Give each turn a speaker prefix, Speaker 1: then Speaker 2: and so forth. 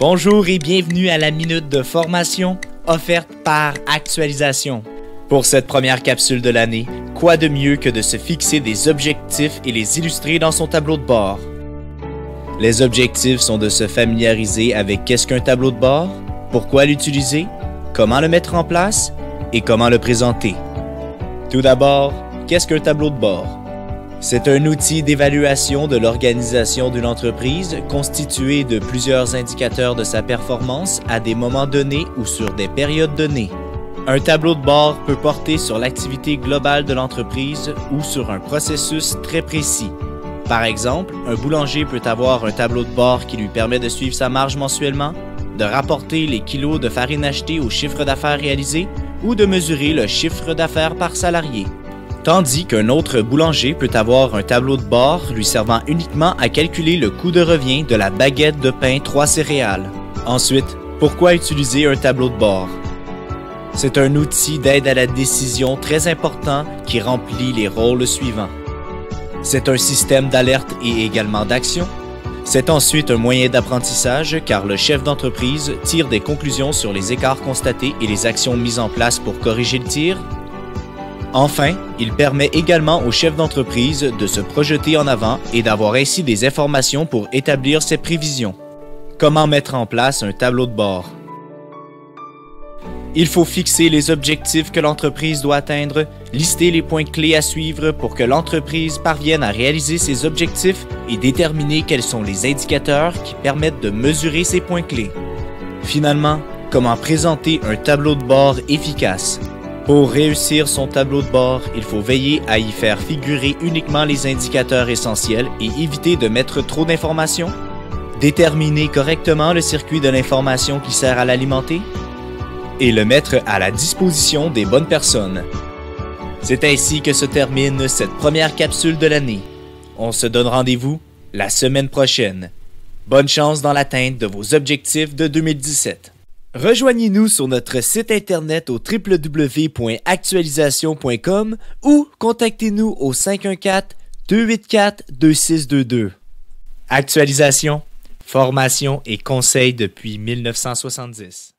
Speaker 1: Bonjour et bienvenue à la minute de formation offerte par Actualisation. Pour cette première capsule de l'année, quoi de mieux que de se fixer des objectifs et les illustrer dans son tableau de bord? Les objectifs sont de se familiariser avec qu'est-ce qu'un tableau de bord, pourquoi l'utiliser, comment le mettre en place et comment le présenter. Tout d'abord, qu'est-ce qu'un tableau de bord? C'est un outil d'évaluation de l'organisation d'une entreprise constitué de plusieurs indicateurs de sa performance à des moments donnés ou sur des périodes données. Un tableau de bord peut porter sur l'activité globale de l'entreprise ou sur un processus très précis. Par exemple, un boulanger peut avoir un tableau de bord qui lui permet de suivre sa marge mensuellement, de rapporter les kilos de farine achetée au chiffre d'affaires réalisé ou de mesurer le chiffre d'affaires par salarié. Tandis qu'un autre boulanger peut avoir un tableau de bord lui servant uniquement à calculer le coût de revient de la baguette de pain 3 céréales. Ensuite, pourquoi utiliser un tableau de bord? C'est un outil d'aide à la décision très important qui remplit les rôles suivants. C'est un système d'alerte et également d'action. C'est ensuite un moyen d'apprentissage car le chef d'entreprise tire des conclusions sur les écarts constatés et les actions mises en place pour corriger le tir. Enfin, il permet également au chef d'entreprise de se projeter en avant et d'avoir ainsi des informations pour établir ses prévisions. Comment mettre en place un tableau de bord? Il faut fixer les objectifs que l'entreprise doit atteindre, lister les points clés à suivre pour que l'entreprise parvienne à réaliser ses objectifs et déterminer quels sont les indicateurs qui permettent de mesurer ces points clés. Finalement, comment présenter un tableau de bord efficace? Pour réussir son tableau de bord, il faut veiller à y faire figurer uniquement les indicateurs essentiels et éviter de mettre trop d'informations. Déterminer correctement le circuit de l'information qui sert à l'alimenter et le mettre à la disposition des bonnes personnes. C'est ainsi que se termine cette première capsule de l'année. On se donne rendez-vous la semaine prochaine. Bonne chance dans l'atteinte de vos objectifs de 2017. Rejoignez-nous sur notre site internet au www.actualisation.com ou contactez-nous au 514-284-2622. Actualisation, formation et conseils depuis 1970.